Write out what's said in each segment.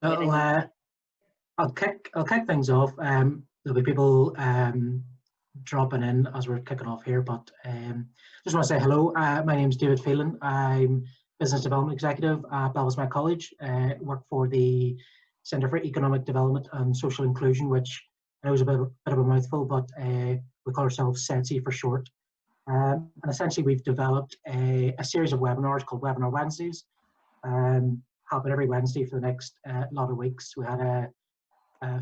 So I'll kick things off. There'll be people dropping in as we're kicking off here, but just want to say hello. My name is David Phelan. I'm Business Development Executive at Belfast Met College. Work for the Centre for Economic Development and Social Inclusion, which I know is a bit of a mouthful, but we call ourselves CEDSI for short. And essentially, we've developed a series of webinars called Webinar Wednesdays, happen every Wednesday for the next lot of weeks. We had a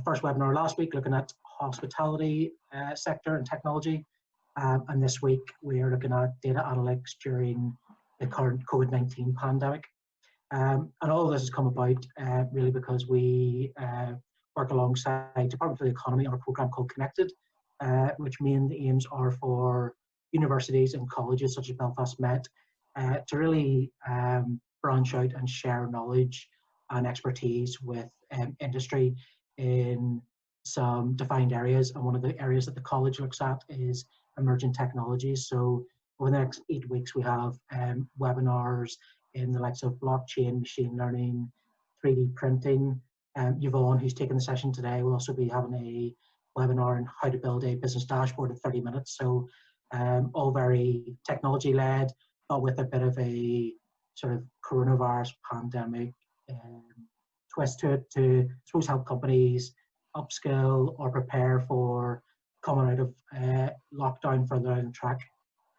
first webinar last week looking at hospitality sector and technology, and this week we are looking at data analytics during the current COVID-19 pandemic. And all of this has come about really because we work alongside Department for the Economy on a programme called Connected, which main aims are for universities and colleges such as Belfast Met to really branch out and share knowledge and expertise with industry in some defined areas. And one of the areas that the college looks at is emerging technologies. So over the next 8 weeks, we have webinars in the likes of blockchain, machine learning, 3D printing. Yvonne, who's taking the session today, will also be having a webinar on how to build a business dashboard in 30 minutes. So all very technology led, but with a bit of a sort of coronavirus pandemic twist to it to, I suppose, help companies upskill or prepare for coming out of lockdown further down the track.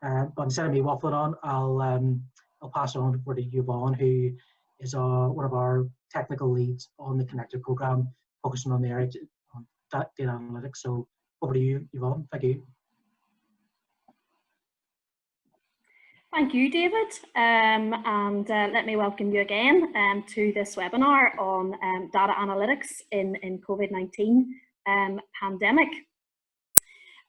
But instead of me waffling on, I'll pass it on over to Yvonne, who is one of our technical leads on the Connected programme, focusing on the area on data analytics. So over to you, Yvonne. Thank you. Thank you, David, and let me welcome you again to this webinar on data analytics in COVID-19 pandemic.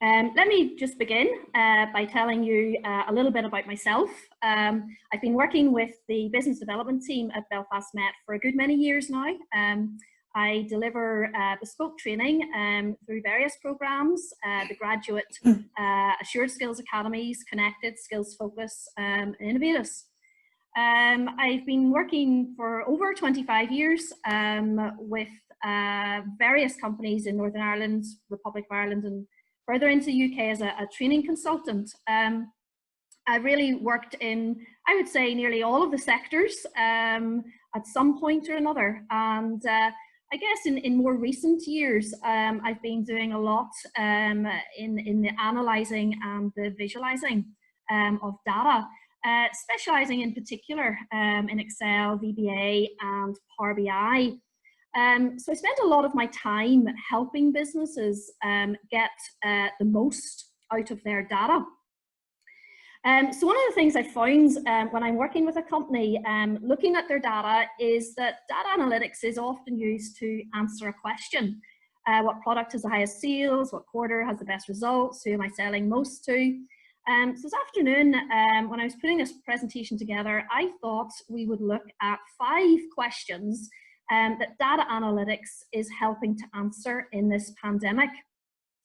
Let me just begin by telling you a little bit about myself. I've been working with the business development team at Belfast Met for a good many years now. I deliver bespoke training through various programs, the graduate Assured Skills Academies, Connected, Skills Focus, and Innovators. I've been working for over 25 years with various companies in Northern Ireland, Republic of Ireland, and further into the UK as a training consultant. I really worked in, I would say, nearly all of the sectors at some point or another. And I guess in more recent years, I've been doing a lot in the analysing and the visualising of data, specialising in particular in Excel, VBA and Power BI. So I spent a lot of my time helping businesses get the most out of their data. So one of the things I found when I'm working with a company looking at their data is that data analytics is often used to answer a question. What product has the highest sales? What quarter has the best results? Who am I selling most to? So this afternoon, when I was putting this presentation together, I thought we would look at 5 questions that data analytics is helping to answer in this pandemic.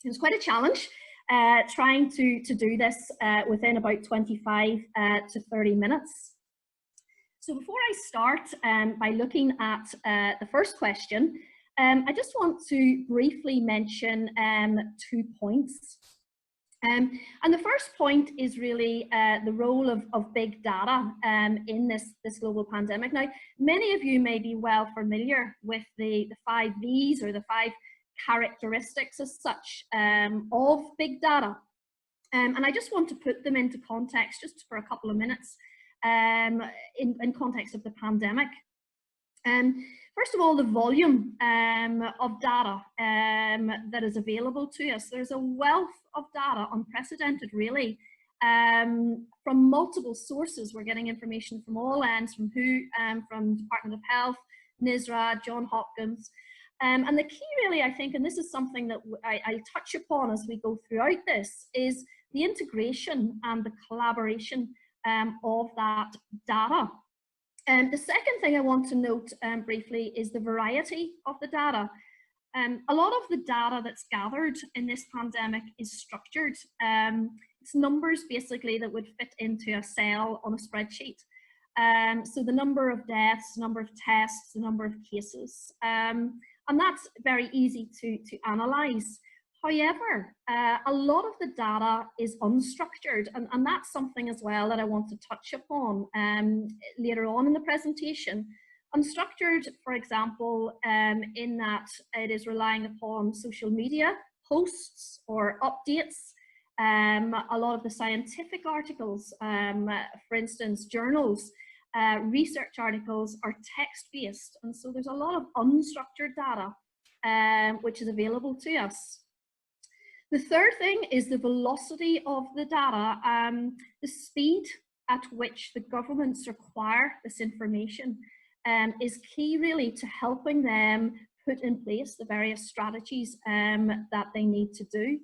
It was quite a challenge. Trying to do this within about 25 to 30 minutes. So before I start by looking at the first question, I just want to briefly mention 2 points. And the first point is really the role of big data in this global pandemic. Now, many of you may be well familiar with the 5 V's or the 5 characteristics as such of big data, and I just want to put them into context just for a couple of minutes in context of the pandemic. First of all, the volume of data that is available to us. There's a wealth of data, unprecedented really, from multiple sources. We're getting information from all ends, from WHO, from Department of Health, NISRA, Johns Hopkins. And the key really, I think, and this is something that I touch upon as we go throughout this, is the integration and the collaboration of that data. The second thing I want to note briefly is the variety of the data. A lot of the data that's gathered in this pandemic is structured. It's numbers basically that would fit into a cell on a spreadsheet. So the number of deaths, number of tests, the number of cases, and that's very easy to analyse. However, a lot of the data is unstructured, and that's something as well that I want to touch upon later on in the presentation. Unstructured, for example, in that it is relying upon social media posts or updates. A lot of the scientific articles, for instance, journals, research articles are text-based, and so there's a lot of unstructured data which is available to us. The third thing is the velocity of the data, the speed at which the governments require this information is key really to helping them put in place the various strategies that they need to do.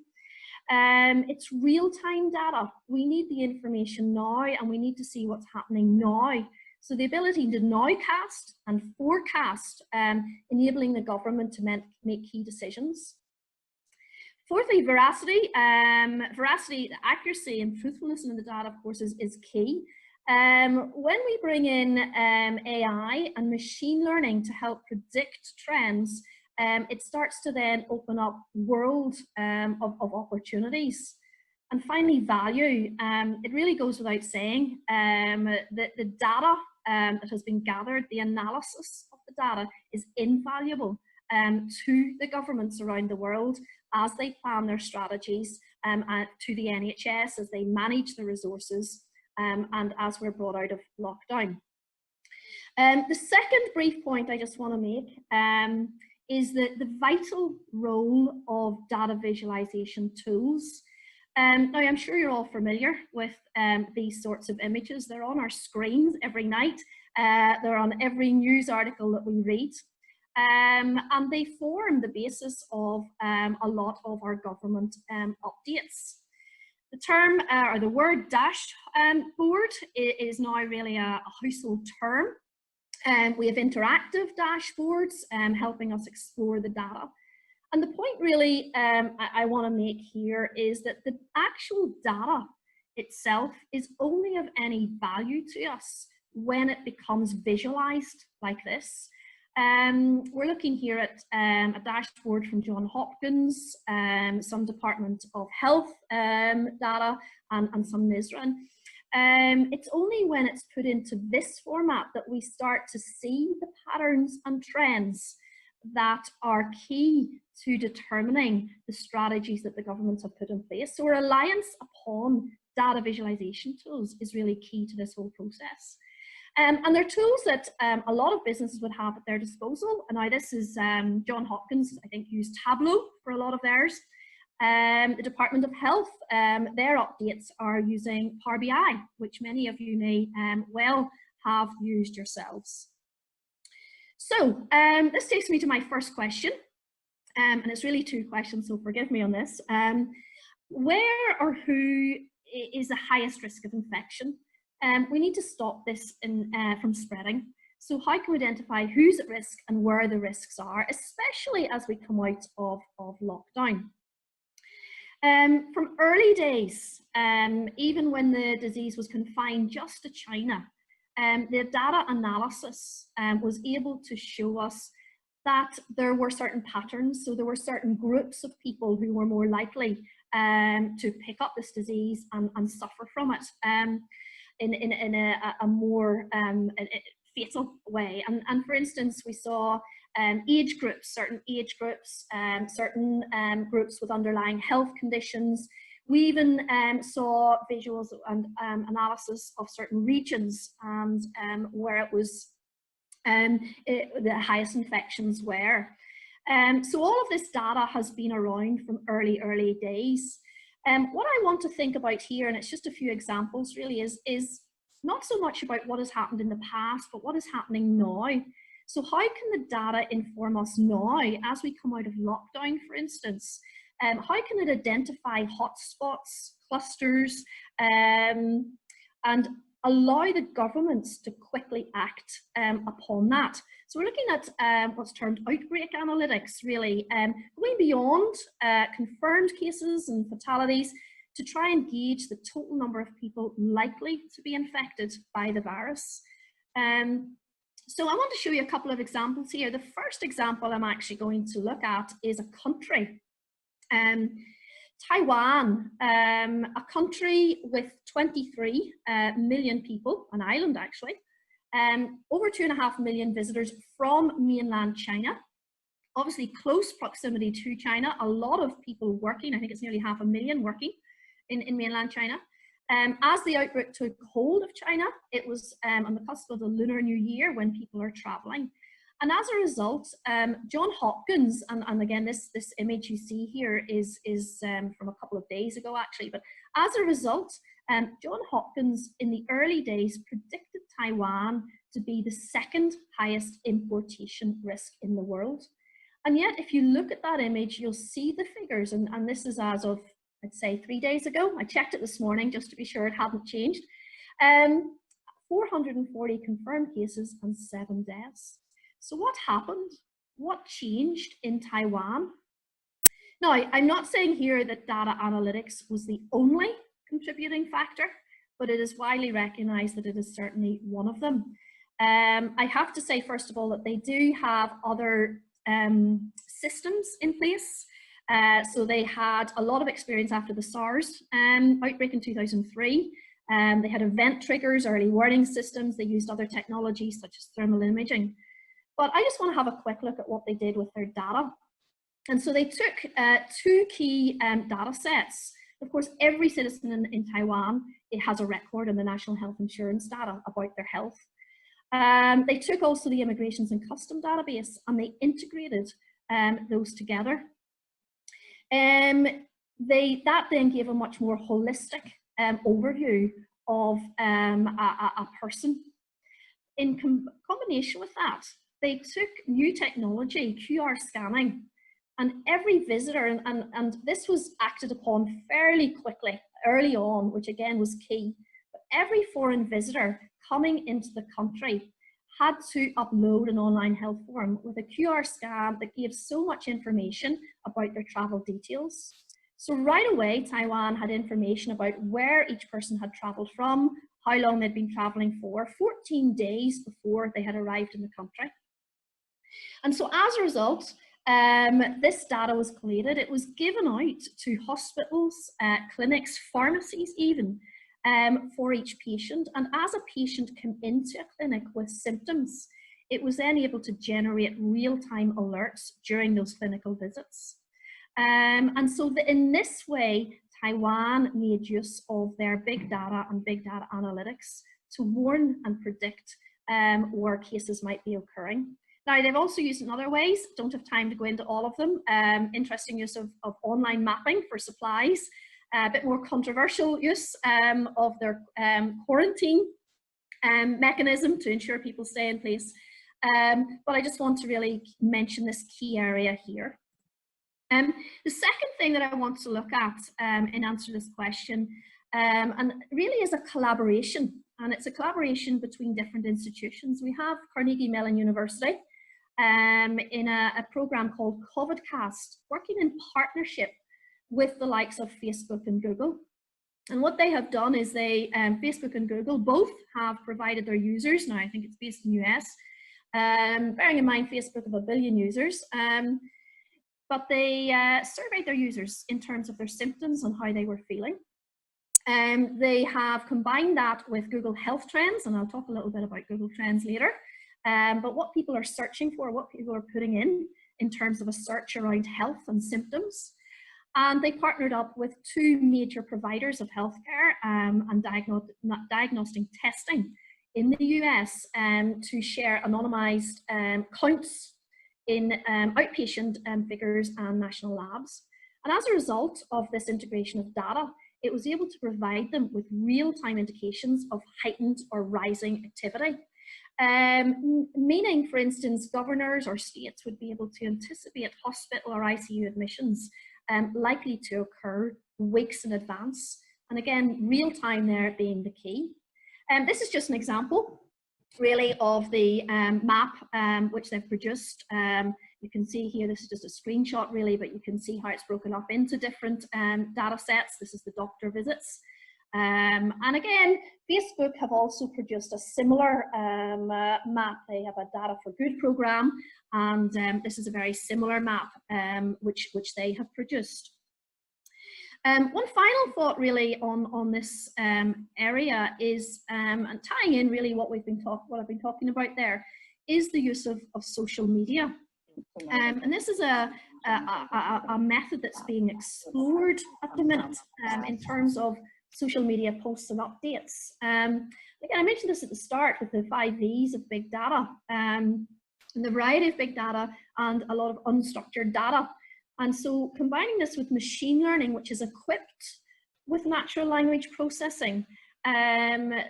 It's real-time data. We need the information now, and we need to see what's happening now. So the ability to nowcast and forecast, enabling the government to make key decisions. Fourthly, veracity. Veracity, accuracy and truthfulness in the data, of course, is key. When we bring in AI and machine learning to help predict trends, it starts to then open up world of opportunities. And finally, value. It really goes without saying that the data that has been gathered, the analysis of the data is invaluable to the governments around the world as they plan their strategies, to the NHS as they manage the resources, and as we're brought out of lockdown. The second brief point I just want to make is the vital role of data visualization tools. Now, I'm sure you're all familiar with these sorts of images. They're on our screens every night. They're on every news article that we read. And they form the basis of a lot of our government updates. The term or the word dashboard is now really a household term. We have interactive dashboards helping us explore the data. And the point really I want to make here is that the actual data itself is only of any value to us when it becomes visualized like this. We're looking here at a dashboard from Johns Hopkins, some Department of Health data, and some NISRAN. It's only when it's put into this format that we start to see the patterns and trends that are key to determining the strategies that the governments have put in place. So our reliance upon data visualization tools is really key to this whole process. And they're tools that a lot of businesses would have at their disposal. And now this is Johns Hopkins, I think, used Tableau for a lot of theirs. The Department of Health, their updates are using Power BI, which many of you may well have used yourselves. So this takes me to my first question. And it's really two questions, so forgive me on this. Where or who is the highest risk of infection? We need to stop this from spreading. So how can we identify who's at risk and where the risks are, especially as we come out of lockdown? From early days, even when the disease was confined just to China, the data analysis was able to show us that there were certain patterns. So there were certain groups of people who were more likely to pick up this disease and suffer from it in a more fatal way. And for instance, we saw age groups, certain age groups, certain groups with underlying health conditions. We even saw visuals and analysis of certain regions and where it was the highest infections were. So all of this data has been around from early days. What I want to think about here, and it's just a few examples really, is not so much about what has happened in the past, but what is happening now. So how can the data inform us now as we come out of lockdown, for instance? How can it identify hotspots, clusters, and allow the governments to quickly act upon that? So we're looking at what's termed outbreak analytics, really, going beyond confirmed cases and fatalities to try and gauge the total number of people likely to be infected by the virus. So I want to show you a couple of examples here. The first example I'm actually going to look at is a country. Taiwan, a country with 23 million people, an island actually, over 2.5 million visitors from mainland China. Obviously close proximity to China, a lot of people working, I think it's nearly 500,000 working in mainland China. As the outbreak took hold of China, it was on the cusp of the Lunar New Year when people are traveling. And as a result, John Hopkins, and again, this image you see here is from a couple of days ago actually, but as a result, John Hopkins in the early days predicted Taiwan to be the second highest importation risk in the world. And yet, if you look at that image, you'll see the figures, and this is as of, I'd say 3 days ago. I checked it this morning just to be sure it hadn't changed. 440 confirmed cases and 7 deaths. So what happened? What changed in Taiwan? Now, I'm not saying here that data analytics was the only contributing factor, but it is widely recognized that it is certainly one of them. I have to say, first of all, that they do have other systems in place. So they had a lot of experience after the SARS outbreak in 2003. They had event triggers, early warning systems. They used other technologies such as thermal imaging. But I just want to have a quick look at what they did with their data. And so they took 2 key data sets. Of course, every citizen in Taiwan, it has a record in the National Health Insurance data about their health. They took also the Immigrations and Custom database and they integrated those together. That then gave a much more holistic overview of a person. In combination with that, they took new technology, QR scanning, and every visitor, and this was acted upon fairly quickly, early on, which again was key. But every foreign visitor coming into the country had to upload an online health form with a QR scan that gave so much information about their travel details. So right away, Taiwan had information about where each person had traveled from, how long they'd been traveling for, 14 days before they had arrived in the country. And so as a result, this data was collated. It was given out to hospitals, clinics, pharmacies even, for each patient. And as a patient came into a clinic with symptoms, it was then able to generate real-time alerts during those clinical visits. And so in this way, Taiwan made use of their big data and big data analytics to warn and predict where cases might be occurring. Now, they've also used in other ways, don't have time to go into all of them, interesting use of online mapping for supplies, a bit more controversial use of their quarantine mechanism to ensure people stay in place. But I just want to really mention this key area here. The second thing that I want to look at in answer to this question, and really is a collaboration, and it's a collaboration between different institutions. We have Carnegie Mellon University in a program called COVIDcast, working in partnership with the likes of Facebook and Google. And what they have done is they, Facebook and Google both have provided their users, now I think it's based in the US, bearing in mind Facebook have 1 billion users, but they surveyed their users in terms of their symptoms and how they were feeling. They have combined that with Google Health Trends, and I'll talk a little bit about Google Trends later, but what people are searching for, what people are putting in terms of a search around health and symptoms. And they partnered up with 2 major providers of healthcare and diagnostic testing in the US to share anonymized counts in outpatient figures and national labs. And as a result of this integration of data, it was able to provide them with real-time indications of heightened or rising activity. Meaning, for instance, governors or states would be able to anticipate hospital or ICU admissions likely to occur weeks in advance. And again, real time there being the key. This is just an example, really, of the map which they've produced. You can see here, this is just a screenshot really, but you can see how it's broken up into different data sets. This is the doctor visits. And again, Facebook have also produced a similar map. They have a Data for Good program, and this is a very similar map which they have produced. One final thought really on this area is, and tying in really what I've been talking about there, is the use of social media. And this is a method that's being explored at the minute in terms of social media posts and updates. Again, I mentioned this at the start with the 5 V's of big data, and the variety of big data and a lot of unstructured data. And so combining this with machine learning, which is equipped with natural language processing, the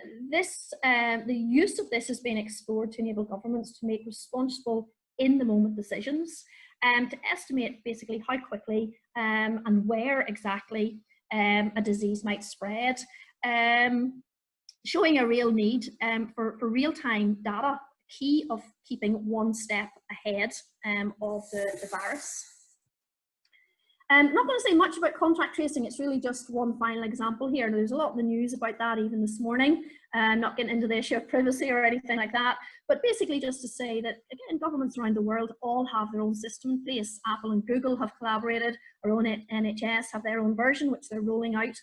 use of this has been explored to enable governments to make responsible in-the-moment decisions, to estimate basically how quickly and where exactly a disease might spread, showing a real need for real-time data, key of keeping one step ahead of the virus. I'm not going to say much about contact tracing. It's really just one final example here. And there's a lot in the news about that even this morning. Not getting into the issue of privacy or anything like that, but basically just to say that, again, governments around the world all have their own system in place. Apple and Google have collaborated. Our own NHS have their own version, which they're rolling out,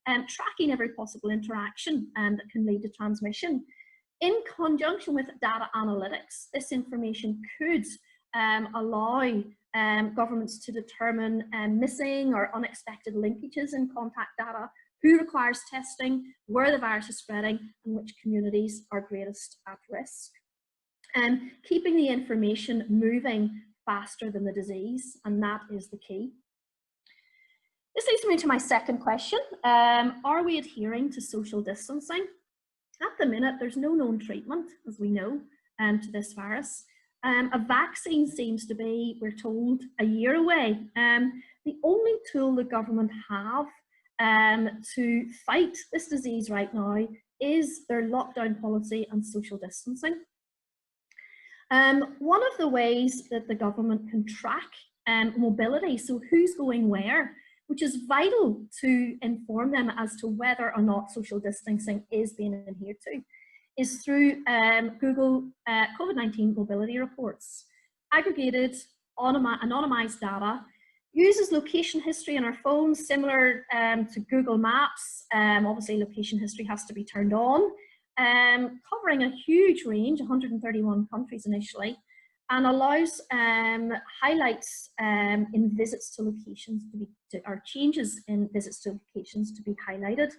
tracking every possible interaction that can lead to transmission. In conjunction with data analytics, this information could allow governments to determine missing or unexpected linkages in contact data, who requires testing, where the virus is spreading, and which communities are greatest at risk. Keeping the information moving faster than the disease, and that is the key. This leads me to my second question. Are we adhering to social distancing? At the minute, there's no known treatment, as we know, to this virus. A vaccine seems to be, we're told, a year away. The only tool the government have to fight this disease right now is their lockdown policy and social distancing. One of the ways that the government can track mobility, so who's going where, which is vital to inform them as to whether or not social distancing is being adhered to, is through Google COVID-19 mobility reports. Aggregated, anonymized data, uses location history on our phones, similar to Google Maps. Obviously, location history has to be turned on, covering a huge range, 131 countries initially, and allows highlights in visits to locations or changes in visits to locations to be highlighted.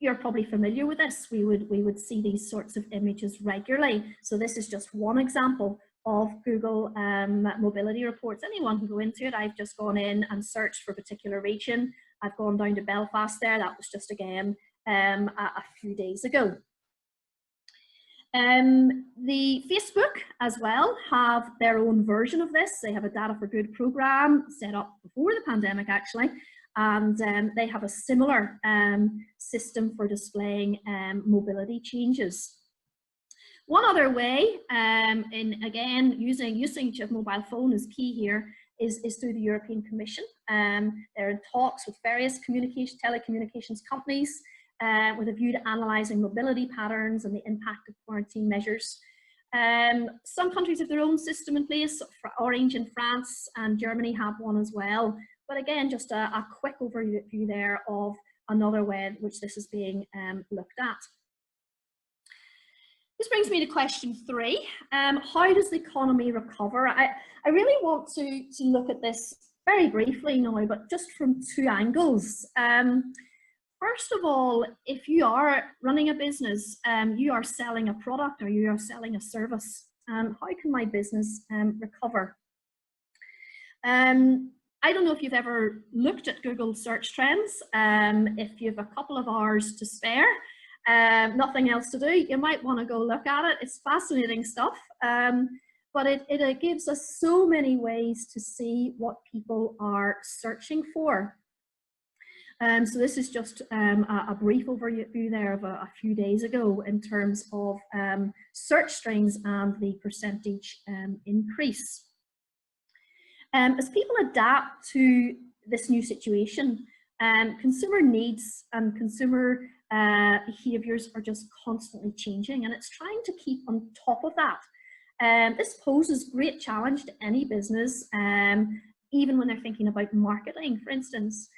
You're probably familiar with this. We would see these sorts of images regularly. So this is just one example of Google mobility reports. Anyone can go into it. I've just gone in and searched for a particular region. I've gone down to Belfast there. That was just again a few days ago. The Facebook as well have their own version of this. They have a Data for Good program set up before the pandemic actually, and they have a similar system for displaying mobility changes. One other way, again, usage of mobile phone is key here, is through the European Commission. They're in talks with various telecommunications companies with a view to analysing mobility patterns and the impact of quarantine measures. Some countries have their own system in place. Orange in France and Germany have one as well. But again, just a quick overview there of another way in which this is being looked at. This brings me to question 3. How does the economy recover? I really want to look at this very briefly now, but just from 2 angles. First of all, if you are running a business, you are selling a product or you are selling a service, how can my business recover? I don't know if you've ever looked at Google search trends. If you have a couple of hours to spare, nothing else to do, you might want to go look at it. It's fascinating stuff, but it gives us so many ways to see what people are searching for. So this is just a brief overview there of a few days ago in terms of search strings and the percentage increase. As people adapt to this new situation, Consumer needs and consumer behaviours are just constantly changing, and it's trying to keep on top of that. This poses great challenge to any business, even when they're thinking about marketing, for instance.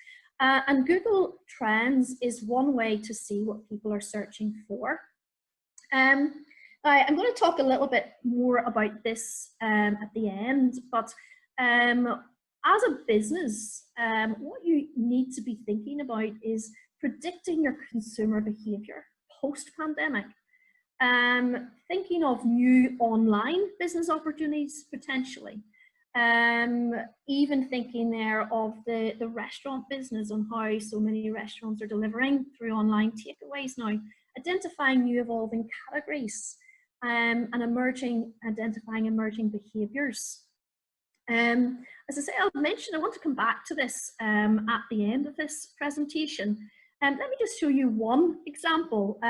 And Google Trends is one way to see what people are searching for. I'm going to talk a little bit more about this at the end, but as a business, what you need to be thinking about is predicting your consumer behaviour post-pandemic. Thinking of new online business opportunities potentially. Even thinking there of the restaurant business and how so many restaurants are delivering through online takeaways now. Identifying new evolving categories and identifying emerging behaviours. As I say, I want to come back to this at the end of this presentation. Let me just show you one example.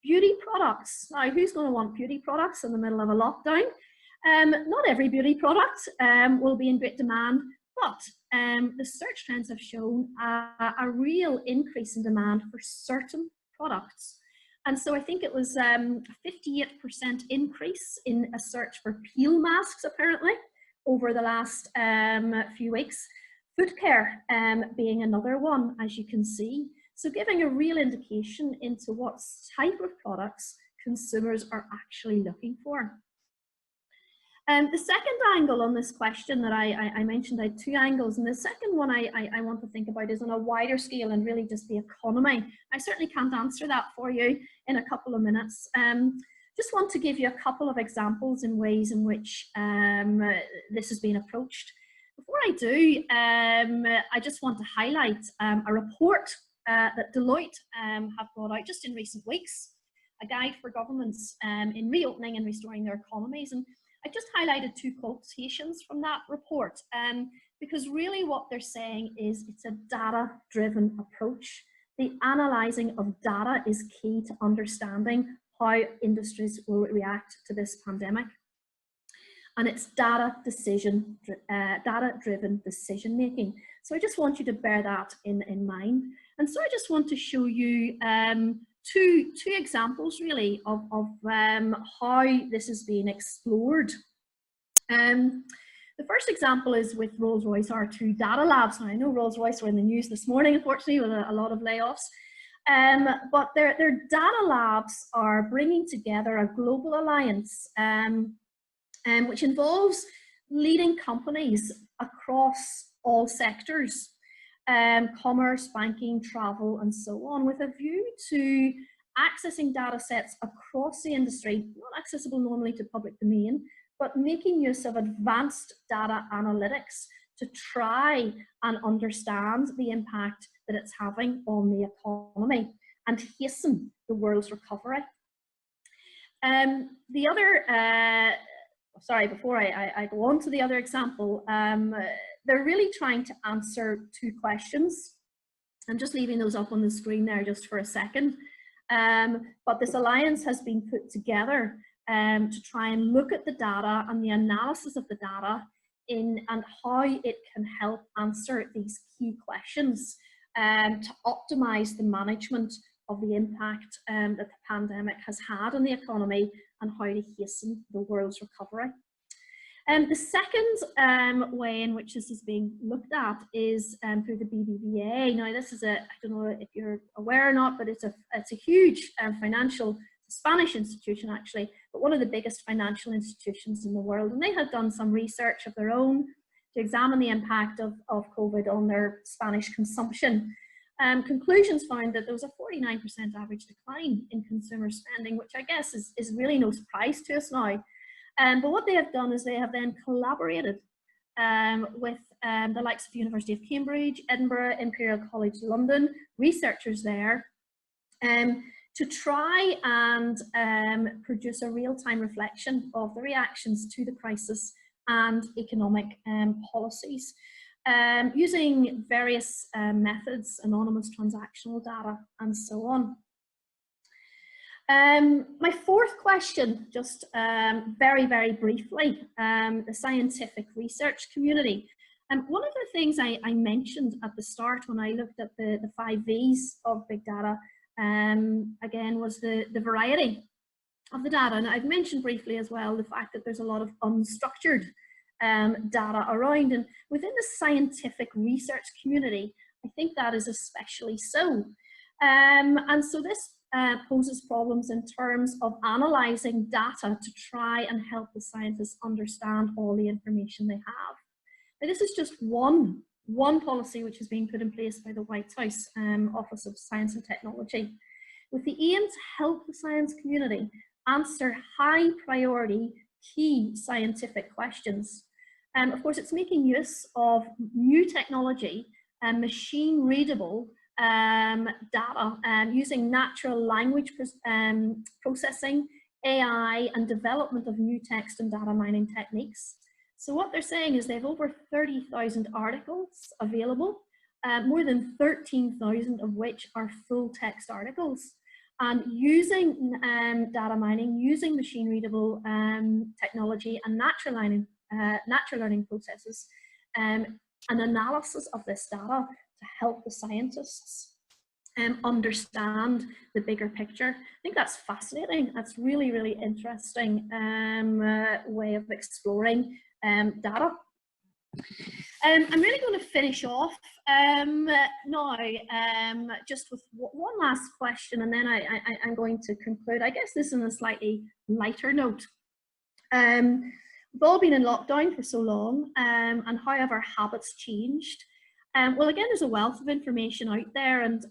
Beauty products. Now, who's going to want beauty products in the middle of a lockdown? Not every beauty product will be in great demand, but the search trends have shown a real increase in demand for certain products. And so I think it was a 58% increase in a search for peel masks, apparently, over the last few weeks. Foot care being another one, as you can see. So giving a real indication into what type of products consumers are actually looking for. The second angle on this question that I mentioned, I had two angles, and the second one I want to think about is on a wider scale and really just the economy. I certainly can't answer that for you in a couple of minutes. Just want to give you a couple of examples in ways in which this has been approached. Before I do, I just want to highlight a report that Deloitte have brought out just in recent weeks, a guide for governments in reopening and restoring their economies. And I just highlighted two quotations from that report because really what they're saying is it's a data-driven approach. The analysing of data is key to understanding how industries will react to this pandemic. And it's data-driven decision making. So I just want you to bear that in mind. And so I just want to show you two examples really of how this is being explored. The first example is with Rolls-Royce R2 data labs. And I know Rolls-Royce were in the news this morning, unfortunately, with a lot of layoffs. But their data labs are bringing together a global alliance which involves leading companies across all sectors. Commerce, banking, travel, and so on, with a view to accessing data sets across the industry, not accessible normally to public domain, but making use of advanced data analytics to try and understand the impact that it's having on the economy and hasten the world's recovery. Before I go on to the other example, they're really trying to answer two questions. I'm just leaving those up on the screen there just for a second. But this alliance has been put together to try and look at the data and the analysis of the data and how it can help answer these key questions to optimize the management of the impact that the pandemic has had on the economy and how to hasten the world's recovery. The second way in which this is being looked at is through the BBVA. Now, this is I don't know if you're aware or not, but it's a huge financial, Spanish institution actually, but one of the biggest financial institutions in the world. And they have done some research of their own to examine the impact of COVID on their Spanish consumption. Conclusions found that there was a 49% average decline in consumer spending, which I guess is really no surprise to us now. But what they have done is they have then collaborated with the likes of the University of Cambridge, Edinburgh, Imperial College London, researchers there, to try and produce a real-time reflection of the reactions to the crisis and economic policies, using various methods, anonymous transactional data, and so on. My fourth question, just very, very briefly, the scientific research community. One of the things I mentioned at the start when I looked at the 5 V's of big data, again, was the variety of the data. And I've mentioned briefly as well the fact that there's a lot of unstructured data around, and within the scientific research community, I think that is especially so. And so this poses problems in terms of analysing data to try and help the scientists understand all the information they have. Now, this is just one policy which is being put in place by the White House Office of Science and Technology, with the aim to help the science community answer high priority key scientific questions. Of course, it's making use of new technology and machine readable data using natural language processing, AI, and development of new text and data mining techniques. So what they're saying is they have over 30,000 articles available, more than 13,000 of which are full text articles. And using data mining, using machine readable technology and natural learning processes, an analysis of this data to help the scientists understand the bigger picture. I think that's fascinating. That's really, really interesting way of exploring data. I'm really going to finish off now just with one last question, and then I'm going to conclude. I guess this is on a slightly lighter note. We've all been in lockdown for so long, and how have our habits changed? Well, again, there's a wealth of information out there, and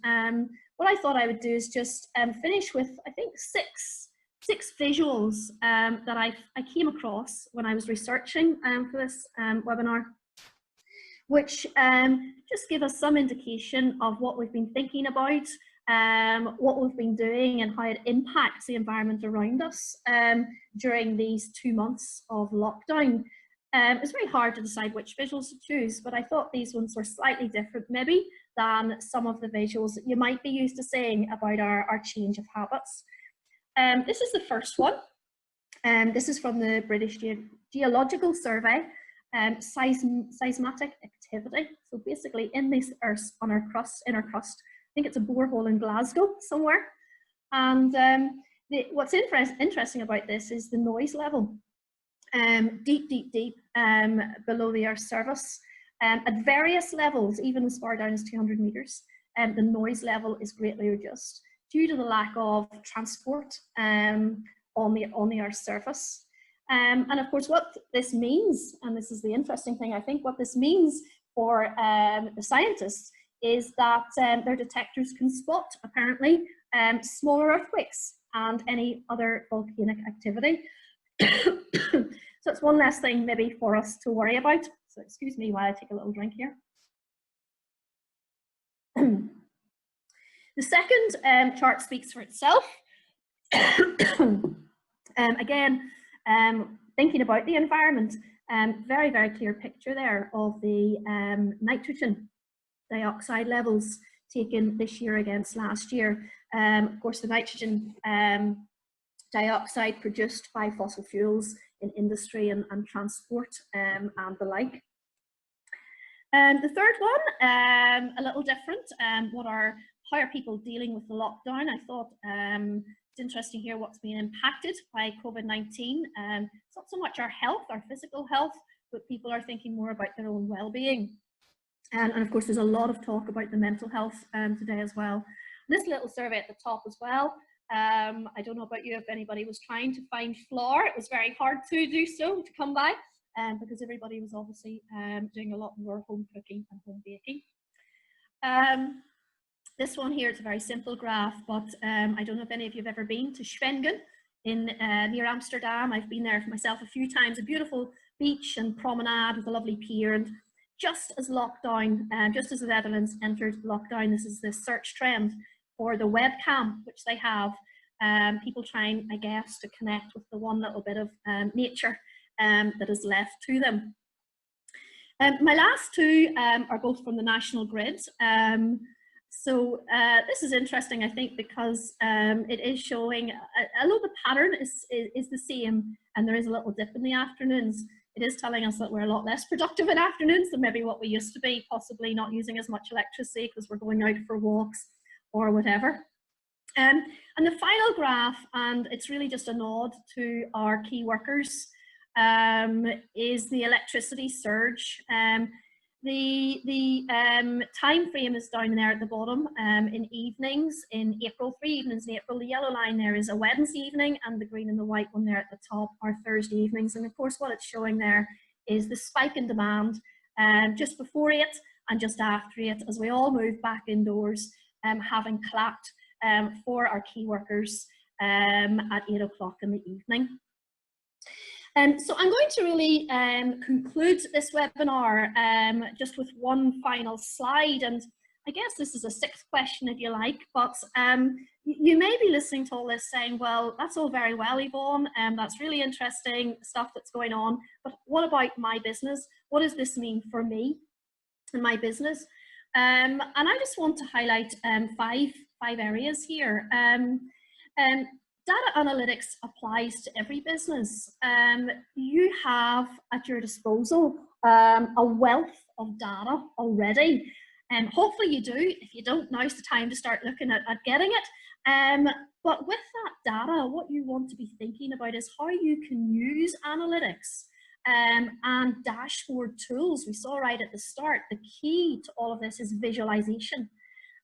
what I thought I would do is just finish with, I think, six visuals that I came across when I was researching for this webinar, which just give us some indication of what we've been thinking about, what we've been doing, and how it impacts the environment around us during these 2 months of lockdown. It's very hard to decide which visuals to choose, but I thought these ones were slightly different maybe than some of the visuals that you might be used to seeing about our change of habits. This is the first one. This is from the British Geological Survey, Seismic Activity. So basically in this Earth, on our crust, inner crust, I think it's a borehole in Glasgow somewhere. And what's interesting about this is the noise level. Deep below the Earth's surface. At various levels, even as far down as 200 meters, the noise level is greatly reduced due to the lack of transport on the Earth's surface. And of course, what this means, and this is the interesting thing, I think what this means for the scientists is that their detectors can spot, apparently, smaller earthquakes and any other volcanic activity. So it's one less thing maybe for us to worry about. So excuse me while I take a little drink here. The second chart speaks for itself. Again, thinking about the environment, very, very clear picture there of the nitrogen dioxide levels taken this year against last year. Of course, the nitrogen dioxide produced by fossil fuels in industry and transport and the like. The third one, a little different. How are people dealing with the lockdown? I thought it's interesting here what's being impacted by COVID-19. It's not so much our health, our physical health, but people are thinking more about their own well-being. And of course, there's a lot of talk about the mental health today as well. This little survey at the top as well. I don't know about you if anybody was trying to find flour. It was very hard to do so, to come by, because everybody was obviously doing a lot more home cooking and home baking. This one here is a very simple graph, but I don't know if any of you have ever been to Schwengen near Amsterdam. I've been there for myself a few times. A beautiful beach and promenade with a lovely pier. And just as lockdown, just as the Netherlands entered lockdown, this is the search trend for the webcam, which they have. People trying, I guess, to connect with the one little bit of nature that is left to them. My last two are both from the national grid. So this is interesting, I think, because it is showing, although the pattern is the same, and there is a little dip in the afternoons, it is telling us that we're a lot less productive in afternoons than maybe what we used to be, possibly not using as much electricity because we're going out for walks or whatever. And the final graph, and it's really just a nod to our key workers, is the electricity surge. The time frame is down there at the bottom in evenings in April, 3 evenings in April. The yellow line there is a Wednesday evening, and the green and the white one there at the top are Thursday evenings. And of course what it's showing there is the spike in demand just before 8 and just after 8 as we all move back indoors, having clapped for our key workers at 8 o'clock in the evening. So I'm going to really conclude this webinar just with one final slide, and I guess this is a 6th question if you like, but you may be listening to all this saying, well, that's all very well, Yvonne, that's really interesting stuff that's going on, but what about my business? What does this mean for me and my business? And I just want to highlight five areas here. Data analytics applies to every business. You have at your disposal a wealth of data already, and hopefully you do. If you don't, now's the time to start looking at getting it. But with that data, what you want to be thinking about is how you can use analytics and dashboard tools. We saw right at the start, the key to all of this is visualization.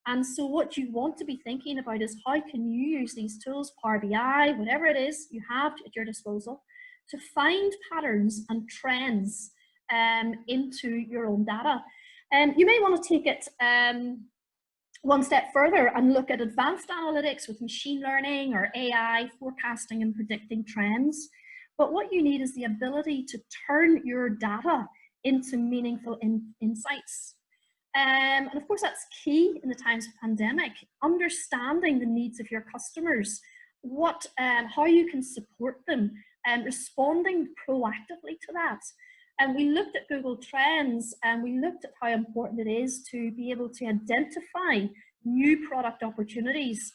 And so what you want to be thinking about is how can you use these tools, Power BI, whatever it is you have at your disposal, to find patterns and trends into your own data. You may want to take it one step further and look at advanced analytics with machine learning or AI, forecasting and predicting trends. But what you need is the ability to turn your data into meaningful insights. And of course, that's key in the times of pandemic, understanding the needs of your customers, how you can support them, and responding proactively to that. And we looked at Google Trends, and we looked at how important it is to be able to identify new product opportunities,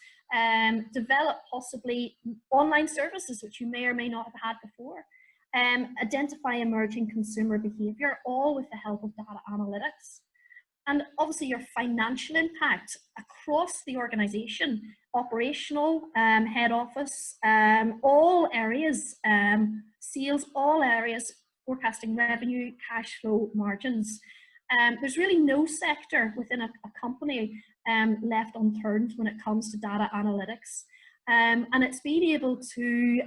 develop possibly online services which you may or may not have had before, identify emerging consumer behavior, all with the help of data analytics. And obviously your financial impact across the organization, operational, head office, all areas, sales, all areas, forecasting revenue, cash flow, margins. There's really no sector within a company left unturned when it comes to data analytics. And it's being able to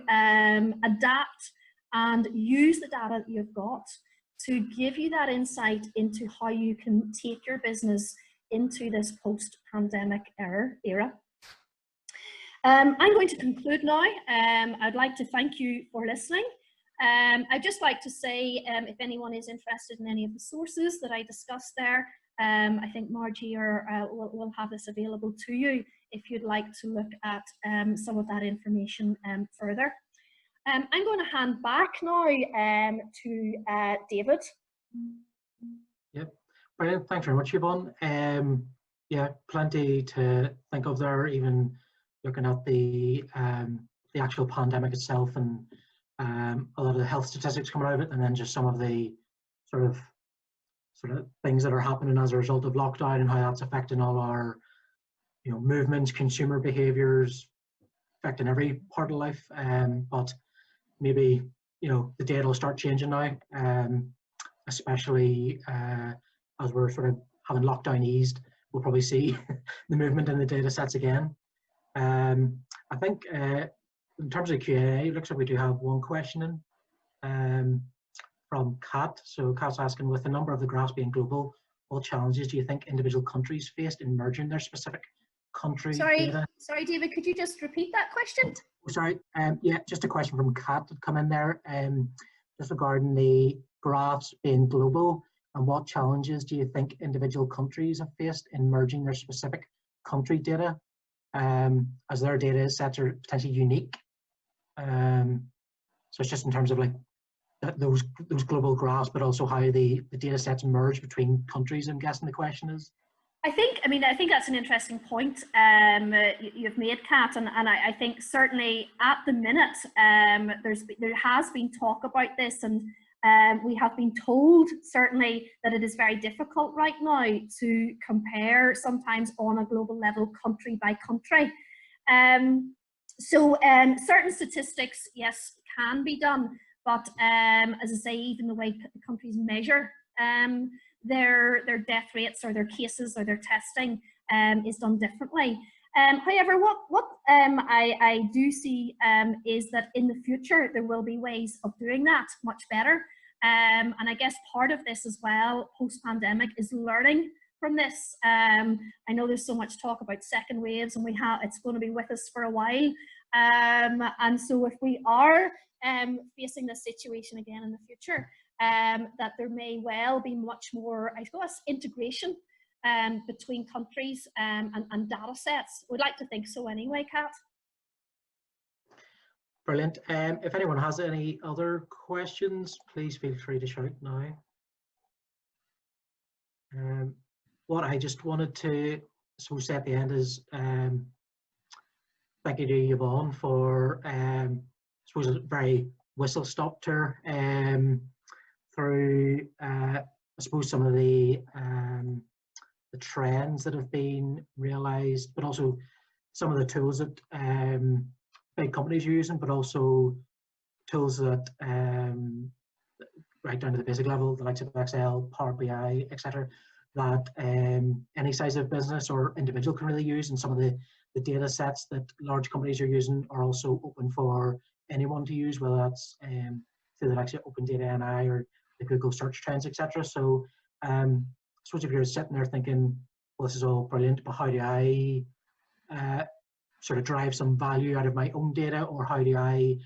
adapt and use the data that you've got to give you that insight into how you can take your business into this post-pandemic era. I'm going to conclude now. I'd like to thank you for listening. I'd just like to say, if anyone is interested in any of the sources that I discussed there, I think Margie will have this available to you if you'd like to look at some of that information further. I'm going to hand back now to David. Yep, brilliant. Thanks very much, Yvonne. Yeah, plenty to think of there, even looking at the actual pandemic itself and a lot of the health statistics coming out of it, and then just some of the sort of things that are happening as a result of lockdown and how that's affecting all our, movements, consumer behaviors, affecting every part of life. But maybe the data will start changing now, especially as we're sort of having lockdown eased. We'll probably see the movement in the data sets again. I think in terms of Q&A, it looks like we do have one question in from Kat. So Kat's asking, with the number of the graphs being global, what challenges do you think individual countries faced in merging their specific country data? Sorry, David, could you just repeat that question? Oh, sorry, yeah, just a question from Kat that come in there, just regarding the graphs being global, and what challenges do you think individual countries have faced in merging their specific country data, as their data sets are potentially unique. So it's just in terms of like those global graphs, but also how the data sets merge between countries, I'm guessing the question is. I think that's an interesting point you've made, Kat, and I think certainly at the minute there has been talk about this, and We have been told, certainly, that it is very difficult right now to compare sometimes on a global level, country by country. Certain statistics, yes, can be done, but as I say, even the way countries measure their death rates or their cases or their testing is done differently. However, what I do see is that in the future there will be ways of doing that much better. And I guess part of this as well, post-pandemic, is learning from this. I know there's so much talk about second waves, and it's going to be with us for a while. And so if we are facing this situation again in the future, that there may well be much more, I guess, integration between countries and data sets. We'd like to think so anyway, Kat. Brilliant. If anyone has any other questions, please feel free to shout now. What I just wanted to say at the end is thank you to Yvonne for I suppose a very whistle-stop tour through I suppose some of the trends that have been realized, but also some of the tools that big companies are using, but also tools that right down to the basic level, the likes of Excel, Power BI, etc., that any size of business or individual can really use. And some of the data sets that large companies are using are also open for anyone to use, whether that's through the likes of Open Data NI or the Google search trends, etc. So I suppose if you're sitting there thinking, well, this is all brilliant, but how do I sort of drive some value out of my own data, or how do I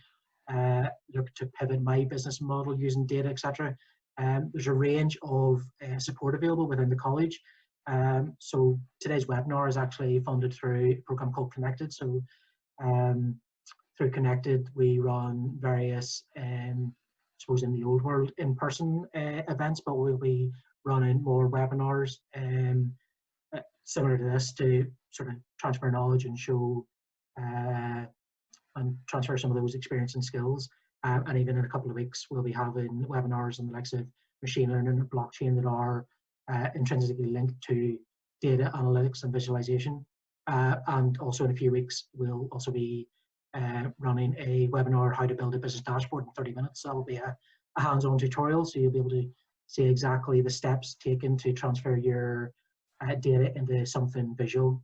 look to pivot my business model using data, etc. There's a range of support available within the college. So today's webinar is actually funded through a program called Connected. So through Connected, we run various, I suppose in the old world, in-person events, but we'll be running more webinars similar to this to sort of transfer knowledge and show and transfer some of those experience and skills. And even in a couple of weeks, we'll be having webinars on the likes of machine learning and blockchain that are intrinsically linked to data analytics and visualization. And also in a few weeks, we'll also be running a webinar, how to build a business dashboard in 30 minutes. That will be a hands-on tutorial, so you'll be able to see exactly the steps taken to transfer your data into something visual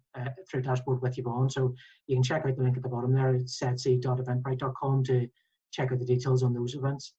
through dashboard with Yvonne. So you can check out the link at the bottom there. It's CEDSI.eventbrite.com to check out the details on those events.